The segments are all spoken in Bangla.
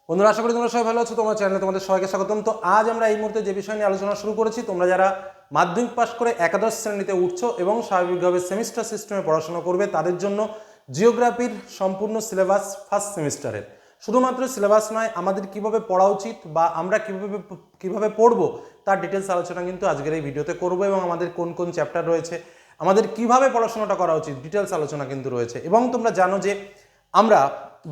বন্ধুরা, আশা করি তোমরা সবাই ভালো আছো। তোমার চ্যানেলে তোমাদের সবাইকে স্বাগতম। তো আজ আমরা এই মুহূর্তে যে বিষয় নিয়ে আলোচনা শুরু করেছি, তোমরা যারা মাধ্যমিক পাশ করে একাদশ শ্রেণীতে উঠছো এবং স্বাভাবিকভাবে সেমিস্টার সিস্টেমে পড়াশোনা করবে, তাদের জন্য জিওগ্রাফির সম্পূর্ণ সিলেবাস ফার্স্ট সেমিস্টারের। শুধুমাত্র সিলেবাস নয়, আমাদের কিভাবে পড়া উচিত বা আমরা কিভাবে পড়বো তার ডিটেলস আলোচনা কিন্তু আজকের এই ভিডিওতে করবো, এবং আমাদের কোন কোন চ্যাপ্টার রয়েছে, আমাদের কিভাবে পড়াশোনাটা করা উচিত, ডিটেলস আলোচনা কিন্তু রয়েছে। এবং তোমরা জানো যে আমরা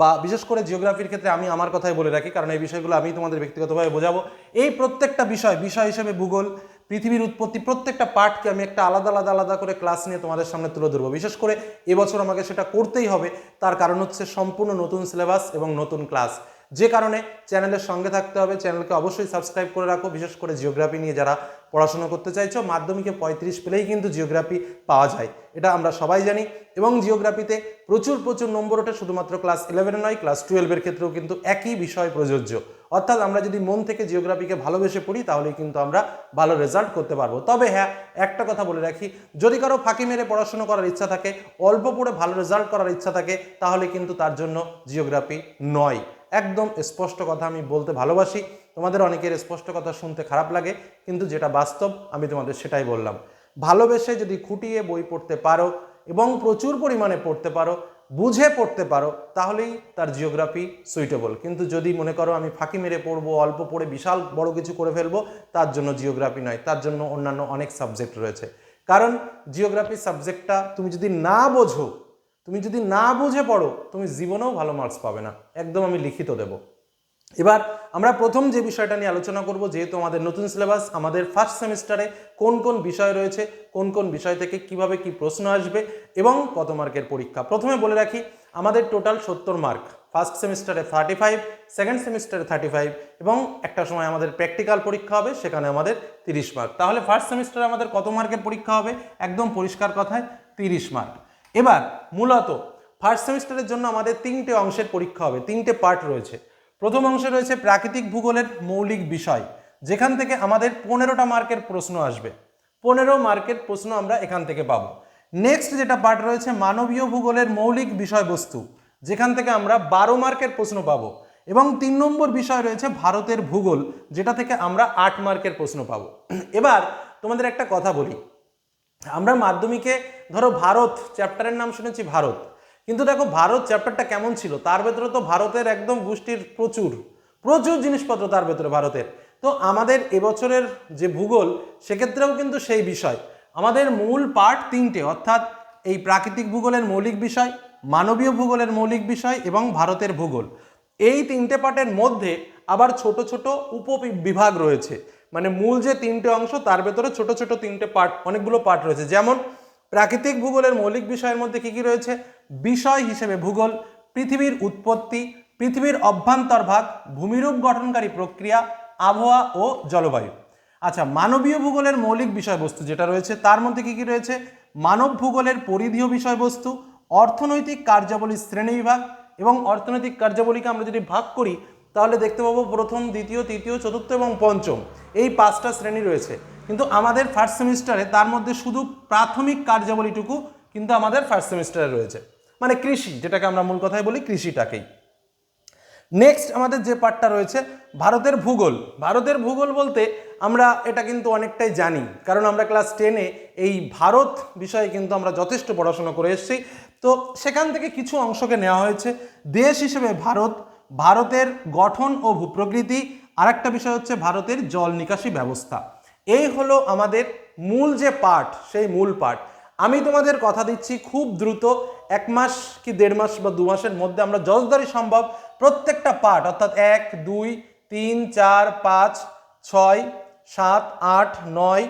বা বিশেষ করে জিওগ্রাফির ক্ষেত্রে আমি আমার কথাই বলে রাখি, কারণ এই বিষয়গুলো আমি তোমাদের ব্যক্তিগতভাবে বোঝাবো। এই প্রত্যেকটা বিষয় হিসেবে ভূগোল, পৃথিবীর উৎপত্তি, প্রত্যেকটা পার্টকে আমি একটা আলাদা করে ক্লাস নিয়ে তোমাদের সামনে তুলে ধরবো। বিশেষ করে এবছর আমাকে সেটা করতেই হবে, তার কারণ হচ্ছে সম্পূর্ণ নতুন সিলেবাস এবং নতুন ক্লাস, যে কারণে চ্যানেলের সঙ্গে থাকতে হবে। চ্যানেলকে অবশ্যই সাবস্ক্রাইব করে রাখো। বিশেষ করে জিওগ্রাফি নিয়ে যারা পড়াশোনা করতে চাইছো, মাধ্যমিকে 35 পেলেই কিন্তু জিওগ্রাফি পাওয়া যায়, এটা আমরা সবাই জানি। এবং জিওগ্রাফিতে প্রচুর নম্বর ওঠে, শুধুমাত্র ক্লাস 11 নয়, ক্লাস 12-এর ক্ষেত্রেও কিন্তু একই বিষয় প্রযোজ্য। অর্থাৎ আমরা যদি মন থেকে জিওগ্রাফিকে ভালোবেসে পড়ি, তাহলেই কিন্তু আমরা ভালো রেজাল্ট করতে পারবো। তবে হ্যাঁ, একটা কথা বলে রাখি, যদি কারো ফাঁকি মেরে পড়াশোনা করার ইচ্ছা থাকে, অল্প পড়ে ভালো রেজাল্ট করার ইচ্ছা থাকে, তাহলে কিন্তু তার জন্য জিওগ্রাফি নয়। একদম স্পষ্ট কথা আমি বলতে ভালোবাসি। তোমাদের অনেকের স্পষ্ট কথা শুনতে খারাপ লাগে, কিন্তু যেটা বাস্তব আমি তোমাদের সেটাই বললাম। ভালোবেসে যদি খুঁটিয়ে বই পড়তে পারো এবং প্রচুর পরিমাণে পড়তে পারো, বুঝে পড়তে পারো, তাহলেই তার জিওগ্রাফি সুইটেবল। কিন্তু যদি মনে করো আমি ফাঁকি মেরে পড়বো, অল্প পড়ে বিশাল বড় কিছু করে ফেলবো, তার জন্য জিওগ্রাফি নয়, তার জন্য অন্যান্য অনেক সাবজেক্ট রয়েছে। কারণ জিওগ্রাফি সাবজেক্টটা তুমি যদি না বোঝো, তুমি যদি না বুঝে পড়ো, তুমি জীবনেও ভালো মার্কস পাবে না, একদম আমি লিখিত দেব। এবার আমরা প্রথম যে বিষয়টা নিয়ে আলোচনা করব, যেহেতু আমাদের নতুন সিলেবাস, আমাদের ফার্স্ট সেমিস্টারে কোন কোন বিষয় রয়েছে, কোন কোন বিষয় থেকে কিভাবে কি প্রশ্ন আসবে এবং কত মার্কের পরীক্ষা। প্রথমে বলে রাখি, আমাদের টোটাল 70 মার্ক, ফার্স্ট সেমিস্টারে 35, সেকেন্ড সেমিস্টারে 35, এবং একটা সময় আমাদের প্র্যাকটিক্যাল পরীক্ষা হবে, সেখানে আমাদের 30 মার্ক। তাহলে ফার্স্ট সেমিস্টারে আমাদের কত মার্কের পরীক্ষা হবে? একদম পরিষ্কার কথায় 30 মার্ক। এবার মূলত ফার্স্ট সেমিস্টারের জন্য আমাদের 3টে অংশের পরীক্ষা হবে, 3টে পার্ট রয়েছে। প্রথম অংশে রয়েছে প্রাকৃতিক ভূগোলের মৌলিক বিষয়, যেখান থেকে আমাদের 15টা মার্কের প্রশ্ন আসবে। 15 মার্কের প্রশ্ন আমরা এখান থেকে পাবো। নেক্সট যেটা পার্ট রয়েছে মানবীয় ভূগোলের মৌলিক বিষয়বস্তু, যেখান থেকে আমরা 12 মার্কের প্রশ্ন পাবো। এবং 3 নম্বর বিষয় রয়েছে ভারতের ভূগোল, যেটা থেকে আমরা 8 মার্কের প্রশ্ন পাবো। এবার তোমাদের একটা কথা বলি, আমরা মাধ্যমিকে ধরো ভারত চ্যাপ্টারের নাম শুনেছি ভারত, কিন্তু দেখো ভারত চ্যাপ্টারটা কেমন ছিল, তার ভেতরে তো ভারতের একদম গোষ্ঠীর প্রচুর জিনিসপত্র তার ভেতরে ভারতের। তো আমাদের এবছরের যে ভূগোল, সেক্ষেত্রেও কিন্তু সেই বিষয়। আমাদের মূল পার্ট 3টে, অর্থাৎ এই প্রাকৃতিক ভূগোলের মৌলিক বিষয়, মানবীয় ভূগোলের মৌলিক বিষয় এবং ভারতের ভূগোল। এই 3টে পার্টের মধ্যে আবার ছোট ছোট উপবিভাগ রয়েছে, মানে মূল যে 3টে অংশ, তার ভেতরে ছোট ছোট 3টে পার্ট, অনেকগুলো পার্ট রয়েছে। যেমন প্রাকৃতিক ভূগোলের মৌলিক বিষয়ের মধ্যে কি কি রয়েছে? বিষয় হিসেবে ভূগোল, পৃথিবীর উৎপত্তি, পৃথিবীর অভ্যন্তর ভাগ, ভূমিরূপ গঠনকারী প্রক্রিয়া, আবহাওয়া ও জলবায়ু। আচ্ছা, মানবীয় ভূগোলের মৌলিক বিষয়বস্তু যেটা রয়েছে, তার মধ্যে কি কি রয়েছে? মানব ভূগোলের পরিধীয় বিষয়বস্তু, অর্থনৈতিক কার্যাবলীর শ্রেণীবিভাগ। এবং অর্থনৈতিক কার্যাবলীকে আমরা যদি ভাগ করি, তাহলে দেখতে পাবো প্রথম, দ্বিতীয়, তৃতীয়, চতুর্থ এবং পঞ্চম, এই 5টা শ্রেণী রয়েছে। কিন্তু আমাদের ফার্স্ট সেমিস্টারে তার মধ্যে শুধু প্রাথমিক কার্যাবলীটুকু কিন্তু আমাদের ফার্স্ট সেমিস্টারে রয়েছে, মানে কৃষি, যেটাকে আমরা মূল কথায় বলি, কৃষিটাকেই। নেক্সট আমাদের যে পার্টটা রয়েছে ভারতের ভূগোল। ভারতের ভূগোল বলতে আমরা এটা কিন্তু অনেকটাই জানি, কারণ আমরা ক্লাস 10-এ এই ভারত বিষয়ে কিন্তু আমরা যথেষ্ট পড়াশোনা করে এসেছি। তো সেখান থেকে কিছু অংশকে নেওয়া হয়েছে। দেশ হিসেবে ভারত, ভারতের গঠন ও ভূপ্রকৃতি, আর একটা বিষয় হচ্ছে ভারতের জল নিকাশি ব্যবস্থা। এই হলো আমাদের মূল যে পার্ট, সেই মূল পার্ট। আমি তোমাদের কথা দিচ্ছি, খুব দ্রুত 1 মাস কি 1.5 মাস বা 2 মাসের মধ্যে আমরা যতদূর সম্ভব প্রত্যেকটা পার্ট, অর্থাৎ 1, 2, 3, 4, 5, 6, 7, 8, 9,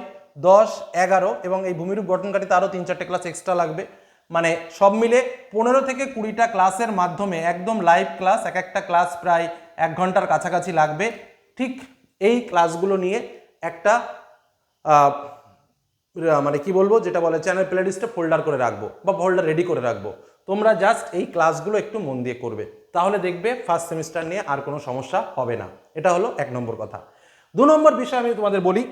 10, 11 এবং এই ভূমিরূপ গঠনকারী তারও 3-4টে ক্লাস এক্সট্রা লাগবে, মানে সব মিলে 15 থেকে 20টা ক্লাসের মাধ্যমে, একদম লাইভ ক্লাস, এক একটা ক্লাস প্রায় 1 ঘন্টার কাছাকাছি লাগবে। ঠিক এই ক্লাসগুলো নিয়ে একটা মানে কি বলবো, যেটা বলে চ্যানেল প্লেলিস্টে ফোল্ডার করে রাখবো বা ফোল্ডার রেডি করে রাখবো। তোমরা জাস্ট এই ক্লাসগুলো একটু মন দিয়ে করবে, তাহলে দেখবে ফার্স্ট সেমিস্টার নিয়ে আর কোনো সমস্যা হবে না। এটা হলো 1 নম্বর কথা। 2 নম্বর বিষয় আমি তোমাদের বলি,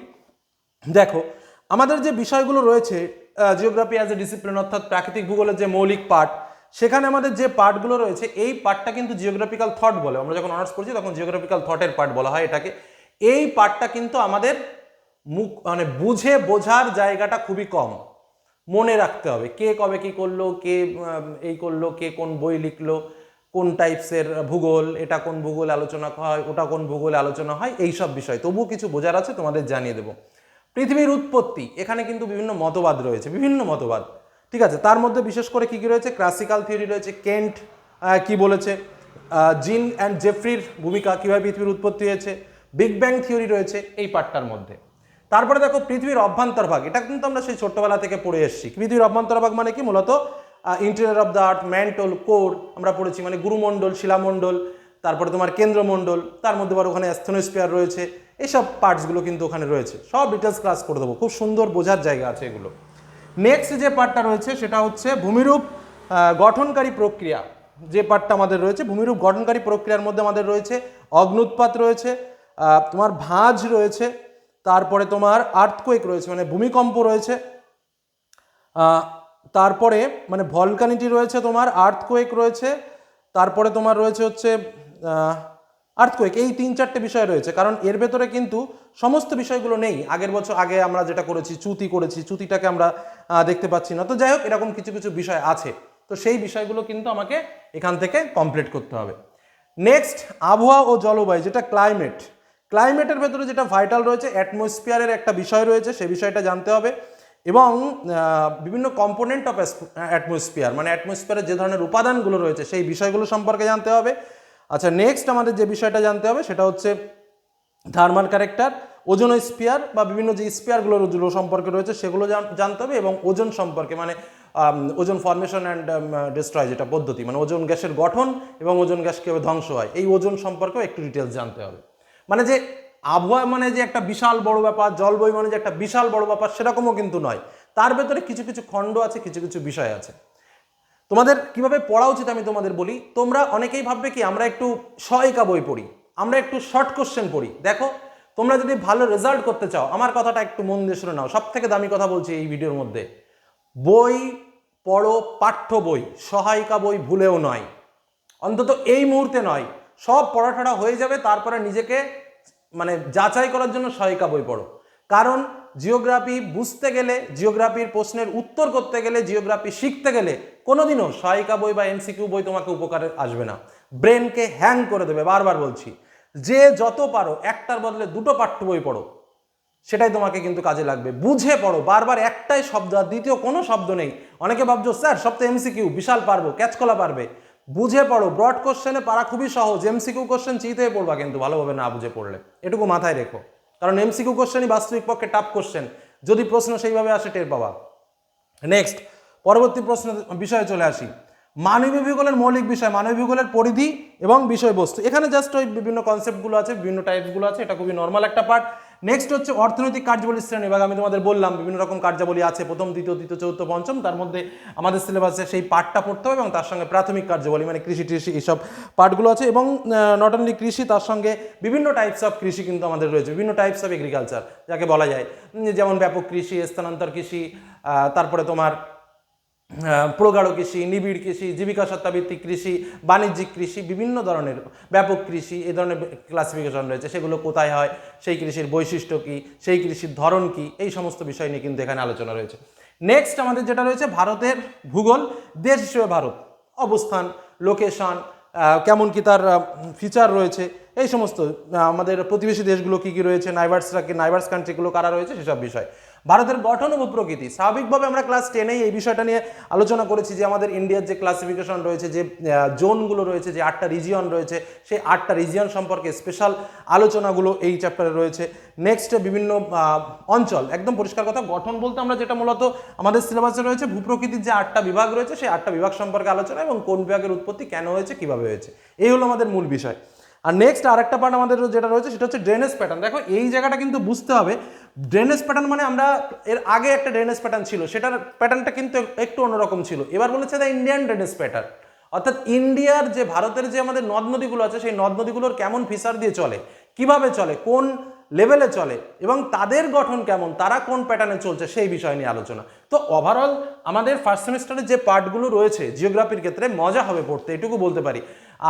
দেখো আমাদের যে বিষয়গুলো রয়েছে জিওগ্রাফি অ্যাজ এ ডিসিপ্লিন, অর্থাৎ প্রাকৃতিক ভূগোলের যে মৌলিক পার্ট, সেখানে আমাদের যে পার্টগুলো রয়েছে এই পার্টটা কিন্তু জিওগ্রাফিক্যাল থট বলে, আমরা যখন অনার্স পড়ছি তখন জিওগ্রাফিক্যাল থটের পার্ট বলা হয় এটাকে। এই পার্টটা কিন্তু আমাদের মানে বুঝে বোঝার জায়গাটা খুবই কম, মনে রাখতে হবে কে কবে কি করলো, কে এই করলো, কে কোন বই লিখলো, কোন টাইপসের ভূগোল, এটা কোন ভূগোল আলোচনা হয়, ওটা কোন ভূগোলে আলোচনা হয়, এইসব বিষয় তবুও কিছু বোঝার আছে, তোমাদের জানিয়ে দেবো। পৃথিবীর উৎপত্তি, এখানে কিন্তু বিভিন্ন মতবাদ রয়েছে, বিভিন্ন মতবাদ, ঠিক আছে। তার মধ্যে বিশেষ করে কি কি রয়েছে, ক্লাসিক্যাল থিওরি রয়েছে, কেন্ট কি বলেছে, জিন অ্যান্ড জেফ্রির ভূমিকা, কীভাবে পৃথিবীর উৎপত্তি হয়েছে, বিগ ব্যাং থিওরি রয়েছে এই পার্টটার মধ্যে। তারপরে দেখো পৃথিবীর অভ্যন্তরভাগ, এটা কিন্তু আমরা সেই ছোট্টবেলা থেকে পড়ে এসেছি। পৃথিবীর অভ্যন্তরভাগ মানে কি, মূলত interior of the earth, mantle, core আমরা পড়েছি, মানে গুরুমণ্ডল, শিলামণ্ডল, তারপরে তোমার কেন্দ্রমণ্ডল, তার মধ্যে আবার ওখানে অ্যাস্থেনোস্ফিয়ার রয়েছে, এইসব পার্টসগুলো কিন্তু ওখানে রয়েছে, সব ডিটেলস ক্লাস করে দেবো, খুব সুন্দর বোঝার জায়গা আছে এগুলো। নেক্সট যে পার্টটা রয়েছে সেটা হচ্ছে ভূমিরূপ গঠনকারী প্রক্রিয়া। যে পার্টটা আমাদের রয়েছে ভূমিরূপ গঠনকারী প্রক্রিয়ার মধ্যে আমাদের রয়েছে অগ্নুৎপাত রয়েছে, তোমার ভাঁজ রয়েছে, তারপরে তোমার আর্থকোয়েক রয়েছে মানে ভূমিকম্প রয়েছে, তারপরে মানে ভলকানিটি রয়েছে, তোমার আর্থকোয়েক রয়েছে, তারপরে তোমার রয়েছে হচ্ছে আর্থকোয়েক। এই 3-4টে বিষয় রয়েছে, কারণ এর ভেতরে কিন্তু সমস্ত বিষয়গুলো নেই। আগের বছর আগে আমরা যেটা করেছি চ্যুতি করেছি, চ্যুতিটাকে আমরা দেখতে পাচ্ছি না, তো যাই হোক এরকম কিছু কিছু বিষয় আছে, তো সেই বিষয়গুলো কিন্তু আমাকে এখান থেকে কমপ্লিট করতে হবে। নেক্সট আবহাওয়া ও জলবায়ু, যেটা ক্লাইমেট, ক্লাইমেটের ভেতরে যেটা ভাইটাল রয়েছে অ্যাটমসফিয়ারের একটা বিষয় রয়েছে, সেই বিষয়টা জানতে হবে, এবং বিভিন্ন কম্পোনেন্ট অফ অ্যাটমসফিয়ার মানে অ্যাটমসফিয়ারের যে ধরনের উপাদানগুলো রয়েছে সেই বিষয়গুলো সম্পর্কে জানতে হবে। আচ্ছা, নেক্সট আমাদের যে বিষয়টা জানতে হবে সেটা হচ্ছে থার্মাল ক্যারেক্টার, ওজোনোস্ফিয়ার বা বিভিন্ন যে স্পিয়ারগুলো সম্পর্কে রয়েছে সেগুলো জানতে হবে, এবং ওজন সম্পর্কে মানে ওজন ফর্মেশন অ্যান্ড ডিস্ট্রয় যেটা পদ্ধতি, মানে ওজন গ্যাসের গঠন এবং ওজন গ্যাস কীভাবে ধ্বংস হয়, এই ওজন সম্পর্কেও একটু ডিটেলস জানতে হবে। মানে যে আবহাওয়া মানে যে একটা বিশাল বড় ব্যাপার, জলবায়ু মানে যে একটা বিশাল বড় ব্যাপার সেরকমও কিন্তু নয়, তার ভেতরে কিছু কিছু খণ্ড আছে, কিছু কিছু বিষয় আছে। তোমাদের কিভাবে পড়া উচিত আমি তোমাদের বলি। তোমরা অনেকেই ভাববে কি আমরা একটু সহায়িকা বই পড়ি, আমরা একটু শর্ট কোশ্চেন পড়ি। দেখো তোমরা যদি ভালো রেজাল্ট করতে চাও, আমার কথাটা একটু মন দিয়ে শুনে নাও, সব থেকে দামি কথা বলছি এই ভিডিওর মধ্যে, বই পড়ো, পাঠ্য বই, সহায়িকা বই ভুলেও নয়, অন্তত এই মুহূর্তে নয়। সব পড়াটা হয়ে যাবে, তারপরে নিজেকে মানে যাচাই করার জন্য সহায়িকা বই পড়ো। কারণ জিওগ্রাফি বুঝতে গেলে, জিওগ্রাফির প্রশ্নের উত্তর করতে গেলে, জিওগ্রাফি শিখতে গেলে কোনোদিনও সহায়িকা বই বা এমসিকিউ বই তোমাকে উপকারে আসবে না, ব্রেনকে হ্যাং করে দেবে। বারবার বলছি, যে যত পারো একটার বদলে 2টো পাঠ্য বই পড়ো, সেটাই তোমাকে কিন্তু কাজে লাগবে। বুঝে পড়ো, বারবার একটাই শব্দ আর দ্বিতীয় কোনো শব্দ নেই। অনেকে ভাবছো স্যার সব তো এমসিকিউ, বিশাল পারবো, ক্যাচ করা পারবে। বুঝে পড়ো, ব্রড কোশ্চেনে পারা খুবই সহজ, এমসিকিউ কোশ্চেন চিন্তে পড়বা কিন্তু ভালোভাবে না বুঝে পড়লে, এটুকু মাথায় রেখো। কারণ এমসিকিউ কোশ্চেনই বাস্তবিক পক্ষে টাফ কোশ্চেন, যদি প্রশ্ন সেইভাবে আসে টের পাবা। নেক্সট পরবর্তী প্রশ্ন বিষয়ে চলে আসি। মানবীয় ভূগোলের মৌলিক বিষয়, মানবীয় ভূগোলের পরিধি এবং বিষয়বস্তু। এখানে জাস্ট ওই বিভিন্ন কনসেপ্টগুলো আছে, বিভিন্ন টাইপসগুলো আছে, এটা খুবই নর্মাল একটা পার্ট। নেক্সট হচ্ছে অর্থনৈতিক কার্যাবলীর শ্রেণীবিভাগ। আমি তোমাদের বললাম বিভিন্ন রকম কার্যাবলী আছে, প্রথম, দ্বিতীয়, তৃতীয়, চতুর্থ, পঞ্চম, তার মধ্যে আমাদের সিলেবাসে সেই পার্টটা পড়তে হবে, এবং তার সঙ্গে প্রাথমিক কার্যাবলী মানে কৃষি টিষি এইসব পার্টগুলো আছে, এবং নট অনলি কৃষি, তার সঙ্গে বিভিন্ন টাইপস অফ কৃষি কিন্তু আমাদের রয়েছে, বিভিন্ন টাইপস অফ এগ্রিকালচার যাকে বলা যায়, যেমন ব্যাপক কৃষি, স্থানান্তর কৃষি, তারপরে তোমার প্রগাঢ় কৃষি, নিবিড় কৃষি, জীবিকা সত্তাভিত্তিক কৃষি, বাণিজ্যিক কৃষি, বিভিন্ন ধরনের ব্যাপক কৃষি, এই ধরনের ক্লাসিফিকেশন রয়েছে। সেগুলো কোথায় হয়, সেই কৃষির বৈশিষ্ট্য কী, সেই কৃষির ধরন কী, এই সমস্ত বিষয় নিয়ে কিন্তু এখানে আলোচনা রয়েছে। নেক্সট আমাদের যেটা রয়েছে ভারতের ভূগোল, দেশ হিসেবে ভারত, অবস্থান, লোকেশন, কেমন কি তার ফিচার রয়েছে, এই সমস্ত আমাদের প্রতিবেশী দেশগুলো কী কী রয়েছে, নাইবার্স কান্ট্রিগুলো কারা রয়েছে, সেসব বিষয়। ভারতের গঠন ও প্রকৃতি, স্বাভাবিকভাবে আমরা ক্লাস 10-এই এই বিষয়টা নিয়ে আলোচনা করেছি যে আমাদের ইন্ডিয়ার যে ক্লাসিফিকেশন রয়েছে, যে জোনগুলো রয়েছে, যে 8টা রিজিয়ন রয়েছে, সেই 8টা রিজিয়ন সম্পর্কে স্পেশাল আলোচনাগুলো এই চ্যাপ্টারে রয়েছে। নেক্সট বিভিন্ন অঞ্চল, একদম পরিষ্কার কথা, গঠন বলতে আমরা যেটা মূলত আমাদের সিলেবাসে রয়েছে ভূপ্রকৃতির যে 8টা বিভাগ রয়েছে, সেই 8টা বিভাগ সম্পর্কে আলোচনা, এবং কোন বিভাগের উৎপত্তি কেন হয়েছে, কীভাবে হয়েছে, এই হলো আমাদের মূল বিষয়। আর নেক্সট আরেকটা পার্ট আমাদের যেটা রয়েছে সেটা হচ্ছে ড্রেনেজ প্যাটার্ন। দেখো এই জায়গাটা কিন্তু বুঝতে হবে, ড্রেনেজ প্যাটার্ন মানে আমরা এর আগে একটা ড্রেনেজ প্যাটার্ন ছিল, সেটার প্যাটার্নটা কিন্তু একটু অন্যরকম ছিল। এবার বলেছে দ্য ইন্ডিয়ান ড্রেনেজ প্যাটার্ন, অর্থাৎ ইন্ডিয়ার যে ভারতের যে আমাদের নদ নদীগুলো আছে, সেই নদ নদীগুলোর কেমন ফিচার দিয়ে চলে, কিভাবে চলে, কোন লেভেলে চলে এবং তাদের গঠন কেমন, তারা কোন প্যাটার্নে চলছে সেই বিষয় নিয়ে আলোচনা। তো ওভারঅল আমাদের ফার্স্ট সেমিস্টারে যে পার্টগুলো রয়েছে জিওগ্রাফির ক্ষেত্রে মজা হবে পড়তে, এটুকু বলতে পারি।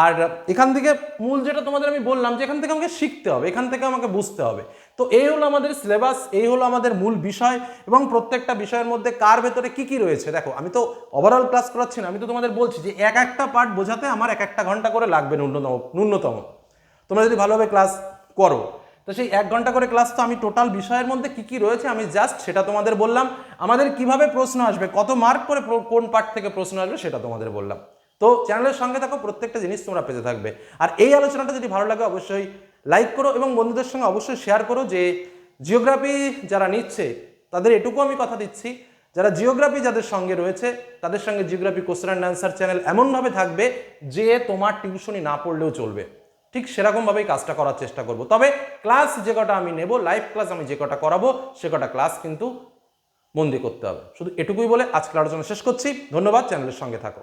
আর এখান থেকে মূল যেটা তোমাদের আমি বললাম যে এখান থেকে আমাকে শিখতে হবে, এখান থেকে আমাকে বুঝতে হবে। তো এই হলো আমাদের সিলেবাস, এই হলো আমাদের মূল বিষয় এবং প্রত্যেকটা বিষয়ের মধ্যে কার ভেতরে কি কি রয়েছে। দেখো আমি তো ওভারঅল ক্লাস করাচ্ছি না, আমি তো তোমাদের বলছি যে একটা পার্ট বোঝাতে আমার 1 ঘন্টা করে লাগবে ন্যূনতম। তোমরা যদি ভালোভাবে ক্লাস করো তো সেই 1 ঘন্টা করে ক্লাস, তো আমি টোটাল বিষয়ের মধ্যে কি কি রয়েছে আমি জাস্ট সেটা তোমাদের বললাম। আমাদের কিভাবে প্রশ্ন আসবে, কত মার্ক করে কোন পার্ট থেকে প্রশ্ন আসবে সেটা তোমাদের বললাম। তো চ্যানেলের সঙ্গে থাকো, প্রত্যেকটা জিনিস তোমরা পেতে থাকবে। আর এই আলোচনাটা যদি ভালো লাগে অবশ্যই লাইক করো এবং বন্ধুদের সঙ্গে অবশ্যই শেয়ার করো। যে জিওগ্রাফি যারা নিচ্ছে তাদের এটুকু আমি কথা দিচ্ছি, যারা জিওগ্রাফি যাদের সঙ্গে রয়েছে তাদের সঙ্গে geography question and answer channel এমনভাবে থাকবে যে তোমার টিউশনি না পড়লেও চলবে। ঠিক সেরকমভাবেই কাজটা করার চেষ্টা করব। তবে ক্লাস যে কটা আমি নেব, লাইভ ক্লাস আমি যে কটা করাবো সে কটা ক্লাস কিন্তু মন দিয়ে করতে হবে। শুধু এটুকুই বলে আজকের আলোচনা শেষ করছি। ধন্যবাদ, চ্যানেলের সঙ্গে থাকো।